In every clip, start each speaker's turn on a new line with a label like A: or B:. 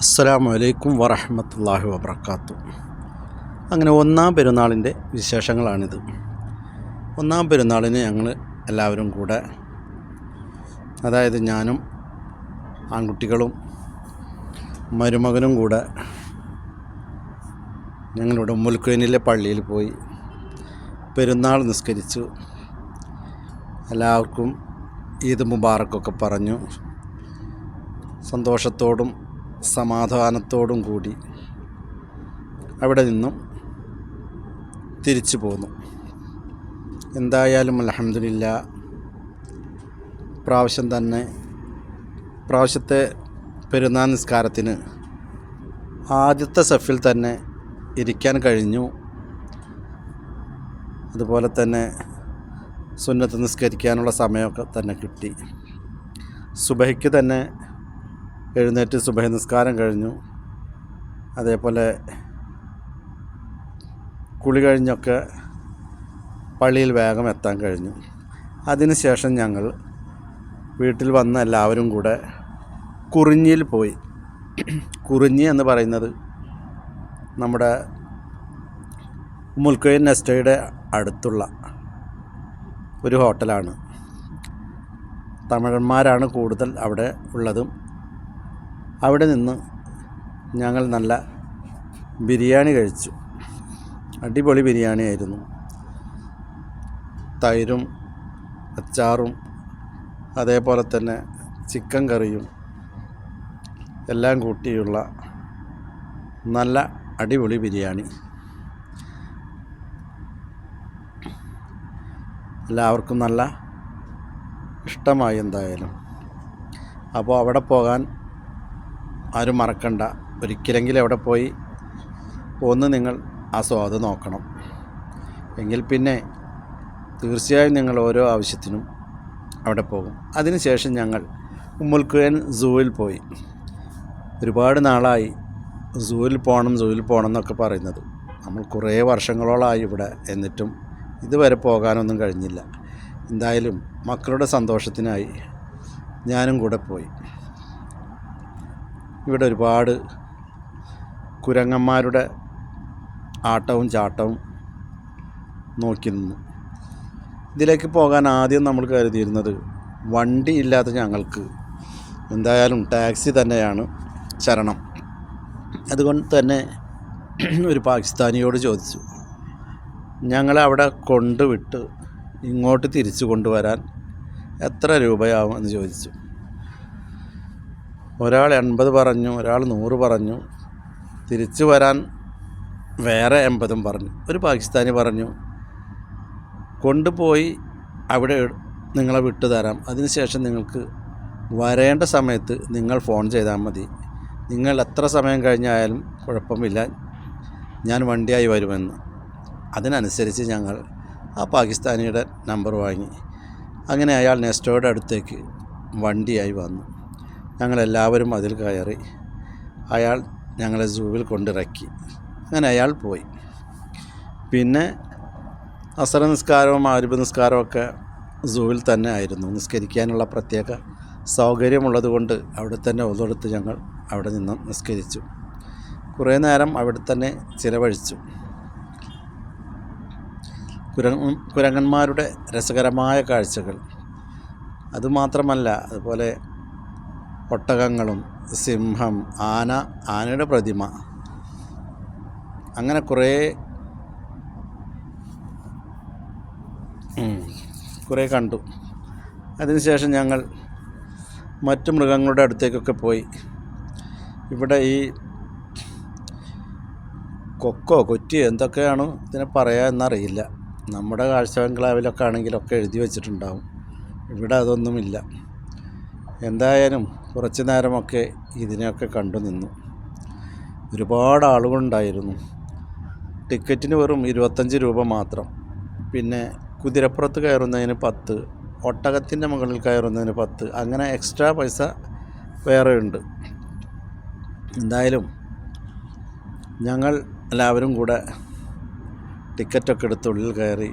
A: അസ്സലാമു അലൈക്കും വറഹ്മത്തുള്ളാഹി വബറകാതുഹു. അങ്ങനെ ഒന്നാം പെരുന്നാളിൻ്റെ വിശേഷങ്ങളാണിത്. ഒന്നാം പെരുന്നാളിന് ഞങ്ങൾ എല്ലാവരും കൂടെ, അതായത് ഞാനും ആൺകുട്ടികളും മരുമകനും കൂടെ ഞങ്ങളുടെ ഉമ്മുൽ പള്ളിയിൽ പോയി പെരുന്നാൾ നിസ്കരിച്ചു. എല്ലാവർക്കും ഈദ് മുബാറക്കൊക്കെ പറഞ്ഞു സന്തോഷത്തോടും സമാധാനത്തോടും കൂടി അവിടെ നിന്നും തിരിച്ചു പോന്നു. എന്തായാലും അൽഹംദുലില്ലാഹ് പ്രാവശ്യത്തെ പെരുന്നാൾ നിസ്കാരത്തിന് ആദ്യത്തെ സഫിൽ തന്നെ ഇരിക്കാൻ കഴിഞ്ഞു. അതുപോലെ തന്നെ സുന്നത്ത് നിസ്കരിക്കാനുള്ള സമയമൊക്കെ തന്നെ കിട്ടി. സുബഹിക്ക് തന്നെ എഴുന്നേറ്റ് സുബഹി നിസ്കാരം കഴിഞ്ഞു. അതേപോലെ കുളി കഴിഞ്ഞൊക്കെ പള്ളിയിൽ വേഗം എത്താൻ കഴിഞ്ഞു. അതിനുശേഷം ഞങ്ങൾ വീട്ടിൽ വന്ന എല്ലാവരും കൂടെ കുറിഞ്ഞിയിൽ പോയി. കുറിഞ്ഞി എന്ന് പറയുന്നത് നമ്മുടെ ഉമ്മുൽ നെസ്റ്റയുടെ അടുത്തുള്ള ഒരു ഹോട്ടലാണ്. തമിഴന്മാരാണ് കൂടുതൽ അവിടെ ഉള്ളതും. അവിടെ നിന്ന് ഞങ്ങൾ നല്ല ബിരിയാണി കഴിച്ചു. അടിപൊളി ബിരിയാണി ആയിരുന്നു. തൈരും അച്ചാറും അതേപോലെ തന്നെ ചിക്കൻ കറിയും എല്ലാം കൂട്ടിയുള്ള നല്ല അടിപൊളി ബിരിയാണി. എല്ലാവർക്കും നല്ല ഇഷ്ടമായി എന്തായാലും. അപ്പോൾ അവിടെ പോകാൻ ആരും മറക്കണ്ട. ഒരിക്കലെങ്കിലും അവിടെ പോയി ഒന്ന് നിങ്ങൾ ആ സ്വാദ് നോക്കണം. എങ്കിൽ പിന്നെ തീർച്ചയായും നിങ്ങൾ ഓരോ ആവശ്യത്തിനും അവിടെ പോകും. അതിനുശേഷം ഞങ്ങൾ ഉമ്മുൽ സൂവിൽ പോയി. ഒരുപാട് നാളായി സൂവിൽ പോകണം എന്നൊക്കെ പറയുന്നത്. നമ്മൾ കുറേ വർഷങ്ങളോളമായി ഇവിടെ, എന്നിട്ടും ഇതുവരെ പോകാനൊന്നും കഴിഞ്ഞില്ല. എന്തായാലും മക്കളുടെ സന്തോഷത്തിനായി ഞാനും കൂടെ പോയി. ഇവിടെ ഒരുപാട് കുരങ്ങന്മാരുടെ ആട്ടവും ചാട്ടവും നോക്കി നിന്നു. ഇതിലേക്ക് പോകാൻ ആദ്യം നമ്മൾ കരുതിയിരുന്നത് വണ്ടി ഇല്ലാത്ത ഞങ്ങൾക്ക് എന്തായാലും ടാക്സി തന്നെയാണ് ശരണം. അതുകൊണ്ട് തന്നെ ഒരു പാകിസ്ഥാനിയോട് ചോദിച്ചു, ഞങ്ങളെ അവിടെ കൊണ്ടുവിട്ട് ഇങ്ങോട്ട് തിരിച്ചു കൊണ്ടുവരാൻ എത്ര രൂപയാവും എന്ന് ചോദിച്ചു. ഒരാൾ 80 പറഞ്ഞു, ഒരാൾ 100 പറഞ്ഞു. തിരിച്ചു വരാൻ വേറെ 80 പറഞ്ഞു. ഒരു പാകിസ്ഥാനി പറഞ്ഞു, കൊണ്ടുപോയി അവിടെ നിങ്ങളെ വിട്ടു തരാം. അതിനുശേഷം നിങ്ങൾക്ക് വരേണ്ട സമയത്ത് നിങ്ങൾ ഫോൺ ചെയ്താൽ മതി. നിങ്ങൾ എത്ര സമയം കഴിഞ്ഞായാലും കുഴപ്പമില്ല, ഞാൻ വണ്ടിയായി വരുമെന്ന്. അതിനനുസരിച്ച് ഞങ്ങൾ ആ പാകിസ്ഥാനിയുടെ നമ്പർ വാങ്ങി. അങ്ങനെ അയാൾ നെസ്റ്റോയുടെ അടുത്തേക്ക് വണ്ടിയായി വന്നു. ഞങ്ങളെല്ലാവരും അതിൽ കയറി. അയാൾ ഞങ്ങളെ സൂവിൽ കൊണ്ടിറക്കി. അങ്ങനെ അയാൾ പോയി. പിന്നെ അസർ നിസ്കാരവും മഗ്‌രിബ് നിസ്കാരമൊക്കെ സൂവിൽ തന്നെ ആയിരുന്നു. നിസ്കരിക്കാനുള്ള പ്രത്യേക സൗകര്യമുള്ളത് കൊണ്ട് അവിടെ തന്നെ ഒതെടുത്ത് ഞങ്ങൾ അവിടെ നിന്ന് നിസ്കരിച്ചു. കുറേ നേരം അവിടെ തന്നെ ചിലവഴിച്ചു. കുരങ്ങന്മാരുടെ രസകരമായ കാഴ്ചകൾ, അതുമാത്രമല്ല അതുപോലെ ഒട്ടകങ്ങളും സിംഹം, ആനയുടെ പ്രതിമ, അങ്ങനെ കുറേ കണ്ടു. അതിനുശേഷം ഞങ്ങൾ മറ്റു മൃഗങ്ങളുടെ അടുത്തേക്കൊക്കെ പോയി. ഇവിടെ ഈ കൊറ്റിയോ എന്തൊക്കെയാണ് ഇതിനെ പറയുക എന്നറിയില്ല. നമ്മുടെ കാഴ്ച ബംഗ്ലാവിലൊക്കെ ആണെങ്കിലൊക്കെ എഴുതി വച്ചിട്ടുണ്ടാവും. ഇവിടെ അതൊന്നുമില്ല. എന്തായാലും കുറച്ച് നേരമൊക്കെ ഇതിനെയൊക്കെ കണ്ടു നിന്നു. ഒരുപാട് ആളുകളുണ്ടായിരുന്നു. ടിക്കറ്റിന് വെറും 25 രൂപ മാത്രം. പിന്നെ കുതിരപ്പുറത്ത് കയറുന്നതിന് 10, ഒട്ടകത്തിൻ്റെ മുകളിൽ കയറുന്നതിന് 10, അങ്ങനെ എക്സ്ട്രാ പൈസ വേറെ ഉണ്ട്. എന്തായാലും ഞങ്ങൾ എല്ലാവരും കൂടെ ടിക്കറ്റൊക്കെ എടുത്ത് ഉള്ളിൽ കയറി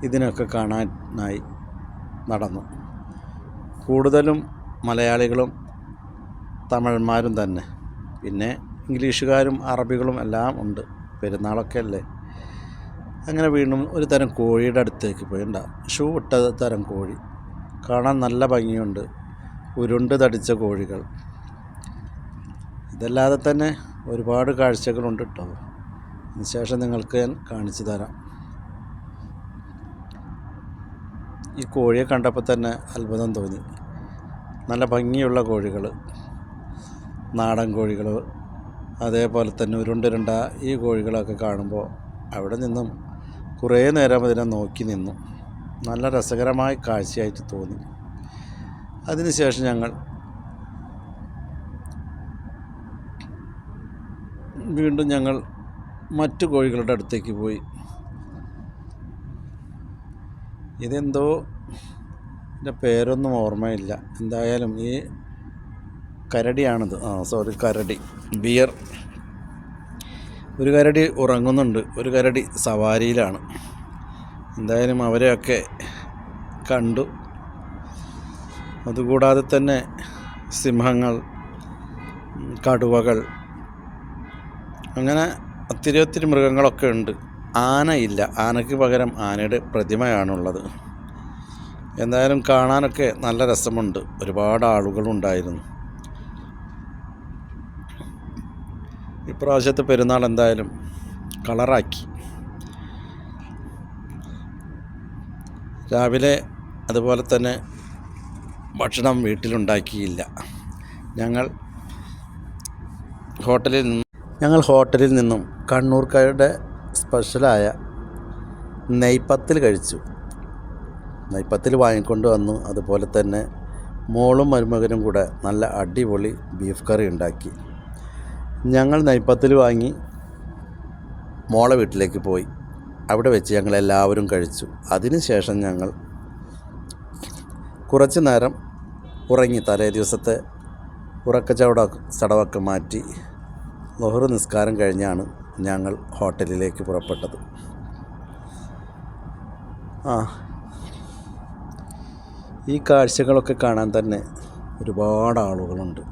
A: ഇതിനൊക്കെ കാണാനായി നടന്നു. കൂടുതലും മലയാളികളും തമിഴന്മാരും തന്നെ. പിന്നെ ഇംഗ്ലീഷുകാരും അറബികളും എല്ലാം ഉണ്ട്, പെരുന്നാളൊക്കെ അല്ലേ. അങ്ങനെ വീണ്ടും ഒരു തരം കോഴിയുടെ അടുത്തേക്ക് പോയി. ഷൂ ഇട്ട തരം കോഴി, കാണാൻ നല്ല ഭംഗിയുണ്ട്, ഉരുണ്ട് തടിച്ച കോഴികൾ. ഇതല്ലാതെ തന്നെ ഒരുപാട് കാഴ്ചകളുണ്ട് കേട്ടോ. അതിനുശേഷം നിങ്ങൾക്ക് ഞാൻ കാണിച്ചു തരാം. ഈ കോഴിയെ കണ്ടപ്പോൾ തന്നെ അത്ഭുതം തോന്നി. നല്ല ഭംഗിയുള്ള കോഴികൾ, നാടൻ കോഴികൾ, അതേപോലെ തന്നെ ഉരുണ്ടിരുണ്ട ഈ കോഴികളൊക്കെ കാണുമ്പോൾ അവിടെ നിന്നും കുറേ നേരം അതിനെ നോക്കി നിന്നു. നല്ല രസകരമായ കാഴ്ചയായിട്ട് തോന്നി. അതിനുശേഷം ഞങ്ങൾ വീണ്ടും മറ്റു കോഴികളുടെ അടുത്തേക്ക് പോയി. ഇതെന്തോ എൻ്റെ പേരൊന്നും ഓർമ്മയില്ല. എന്തായാലും ഈ കരടിയാണിത്. കരടി, ബിയർ. ഒരു കരടി ഉറങ്ങുന്നുണ്ട്, ഒരു കരടി സവാരിയിലാണ്. എന്തായാലും അവരെയൊക്കെ കണ്ടു. അതുകൂടാതെ തന്നെ സിംഹങ്ങൾ, കടുവകൾ, അങ്ങനെ ഒത്തിരി മൃഗങ്ങളൊക്കെ ഉണ്ട്. ആനയില്ല, ആനയ്ക്ക് പകരം ആനയുടെ പ്രതിമയാണുള്ളത്. എന്തായാലും കാണാനൊക്കെ നല്ല രസമുണ്ട്. ഒരുപാട് ആളുകളുണ്ടായിരുന്നു. ഇപ്രാവശ്യത്തെ പെരുന്നാൾ എന്തായാലും കളറാക്കി. രാവിലെ അതുപോലെ തന്നെ ഭക്ഷണം വീട്ടിലുണ്ടാക്കിയില്ല. ഞങ്ങൾ ഹോട്ടലിൽ നിന്നും കണ്ണൂർക്കാരുടെ സ്പെഷ്യലായ നെയ്പത്തിൽ കഴിച്ചു. നെയ്പത്തിൽ വാങ്ങിക്കൊണ്ട് വന്നു. അതുപോലെ തന്നെ മോളും മരുമകനും കൂടെ നല്ല അടിപൊളി ബീഫ് കറി ഉണ്ടാക്കി. ഞങ്ങൾ നെയ്പത്തിൽ വാങ്ങി മോളെ വീട്ടിലേക്ക് പോയി. അവിടെ വെച്ച് ഞങ്ങളെല്ലാവരും കഴിച്ചു. അതിനുശേഷം ഞങ്ങൾ കുറച്ച് നേരം ഉറങ്ങി. തലേ ദിവസത്തെ ചടവൊക്കെ മാറ്റി ളുഹർ നിസ്കാരം കഴിഞ്ഞാണ് ഞങ്ങൾ ഹോട്ടലിലേക്ക് പുറപ്പെട്ടത്. ഈ കാഴ്ചകളൊക്കെ കാണാൻ തന്നെ ഒരുപാട് ആളുകളുണ്ട്.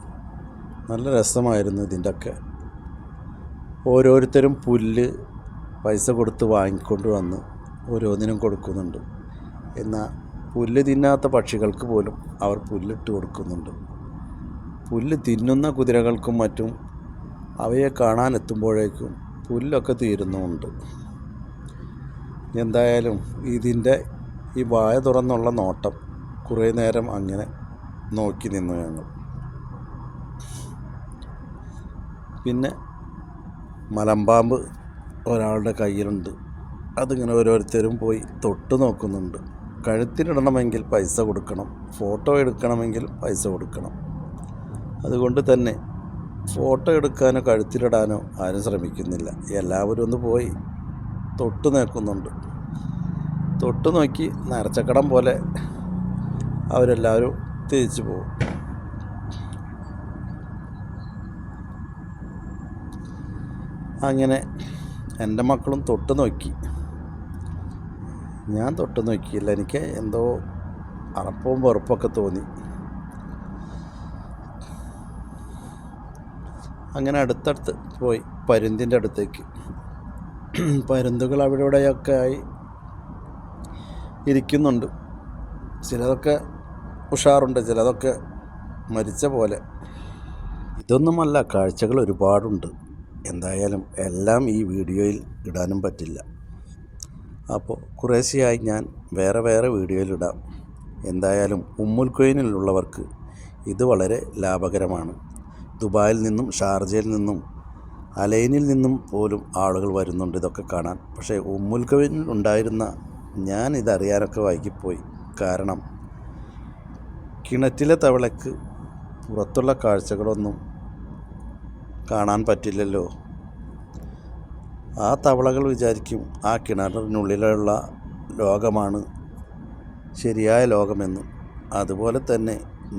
A: നല്ല രസമായിരുന്നു ഇതിൻ്റെയൊക്കെ. ഓരോരുത്തരും പുല്ല് പൈസ കൊടുത്ത് വാങ്ങിക്കൊണ്ട് വന്ന് ഓരോന്നിനും കൊടുക്കുന്നുണ്ട്. എന്നാൽ പുല്ല് തിന്നാത്ത പക്ഷികൾക്ക് പോലും അവർ പുല്ലിട്ട് കൊടുക്കുന്നുണ്ട്. പുല്ല് തിന്നുന്ന കുതിരകൾക്കും മറ്റും അവയെ കാണാനെത്തുമ്പോഴേക്കും പുല്ലൊക്കെ തീരുന്നുമുണ്ട്. എന്തായാലും ഇതിൻ്റെ ഈ വായ തുറന്നുള്ള നോട്ടം കുറേ നേരം അങ്ങനെ നോക്കി നിന്നു ഞങ്ങൾ. പിന്നെ മലമ്പാമ്പ് ഒരാളുടെ കയ്യിലുണ്ട്. അതിങ്ങനെ ഓരോരുത്തരും പോയി തൊട്ട് നോക്കുന്നുണ്ട്. കഴുത്തിലിടണമെങ്കിൽ പൈസ കൊടുക്കണം, ഫോട്ടോ എടുക്കണമെങ്കിൽ പൈസ കൊടുക്കണം. അതുകൊണ്ട് തന്നെ ഫോട്ടോ എടുക്കാനോ കഴുത്തിലിടാനോ ആരും ശ്രമിക്കുന്നില്ല. എല്ലാവരും ഒന്ന് പോയി തൊട്ട് നോക്കുന്നുണ്ട്. തൊട്ട് നോക്കി നരച്ചക്കടം പോലെ അവരെല്ലാവരും തിരിച്ചു പോകും. അങ്ങനെ എൻ്റെ മക്കളും തൊട്ട് നോക്കി. ഞാൻ തൊട്ട് നോക്കിയില്ല. എനിക്ക് എന്തോ അറപ്പവും വെറുപ്പൊക്കെ തോന്നി. അങ്ങനെ അടുത്തടുത്ത് പോയി പരുന്തിൻ്റെ അടുത്തേക്ക്. പരുന്തുകൾ അവിടെ ഇവിടെയൊക്കെ ആയി ഇരിക്കുന്നുണ്ട്. ചിലതൊക്കെ ഉഷാറുണ്ട്, ചിലതൊക്കെ മരിച്ച പോലെ. ഇതൊന്നുമല്ല, കാഴ്ചകൾ ഒരുപാടുണ്ട്. എന്തായാലും എല്ലാം ഈ വീഡിയോയിൽ ഇടാനും പറ്റില്ല. അപ്പോൾ കുറേശ്ശെയായി ഞാൻ വേറെ വീഡിയോയിലിടാം. എന്തായാലും ഉമ്മുൽ ഖുവൈനിലുള്ളവർക്ക് ഇത് വളരെ ലാഭകരമാണ്. ദുബായിൽ നിന്നും ഷാർജയിൽ നിന്നും അലൈനിൽ നിന്നും പോലും ആളുകൾ വരുന്നുണ്ട് ഇതൊക്കെ കാണാൻ. പക്ഷേ ഉമ്മുൽ ഖുവൈനിൽ ഉണ്ടായിരുന്ന ഞാൻ ഇതറിയാനൊക്കെ വൈകിപ്പോയി. കാരണം കിണറ്റിലെ തവളയ്ക്ക് പുറത്തുള്ള കാഴ്ചകളൊന്നും കാണാൻ പറ്റില്ലല്ലോ. ആ തവളകൾ വിചാരിക്കും ആ കിണറിനുള്ളിലുള്ള ലോകമാണ് ശരിയായ ലോകമെന്ന്. അതുപോലെ തന്നെ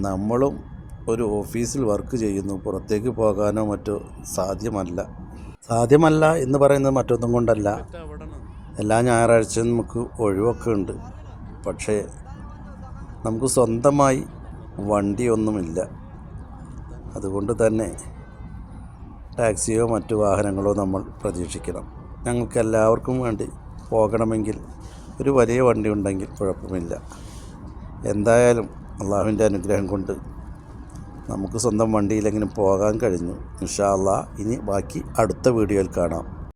A: നമ്മളും ഒരു ഓഫീസിൽ വർക്ക് ചെയ്യുന്നു, പുറത്തേക്ക് പോകാനോ മറ്റോ സാധ്യമല്ല എന്ന് പറയുന്നത് മറ്റൊന്നും കൊണ്ടല്ല. എല്ലാ ഞായറാഴ്ചയും നമുക്ക് ഒഴിവൊക്കെ ഉണ്ട്. പക്ഷേ നമുക്ക് സ്വന്തമായി വണ്ടിയൊന്നുമില്ല. അതുകൊണ്ട് തന്നെ ടാക്സിയോ മറ്റു വാഹനങ്ങളോ നമ്മൾ പ്രതീക്ഷിക്കണം. ഞങ്ങൾക്ക് എല്ലാവർക്കും വേണ്ടി പോകണമെങ്കിൽ ഒരു വലിയ വണ്ടി ഉണ്ടെങ്കിൽ കുഴപ്പമില്ല. എന്തായാലും അള്ളാഹുവിൻ്റെ അനുഗ്രഹം കൊണ്ട് നമുക്ക് സ്വന്തം വണ്ടിയിലെങ്കിലും പോകാൻ കഴിഞ്ഞു. ഇൻഷാ അള്ളാഹ് ഇനി ബാക്കി അടുത്ത വീഡിയോയിൽ കാണാം.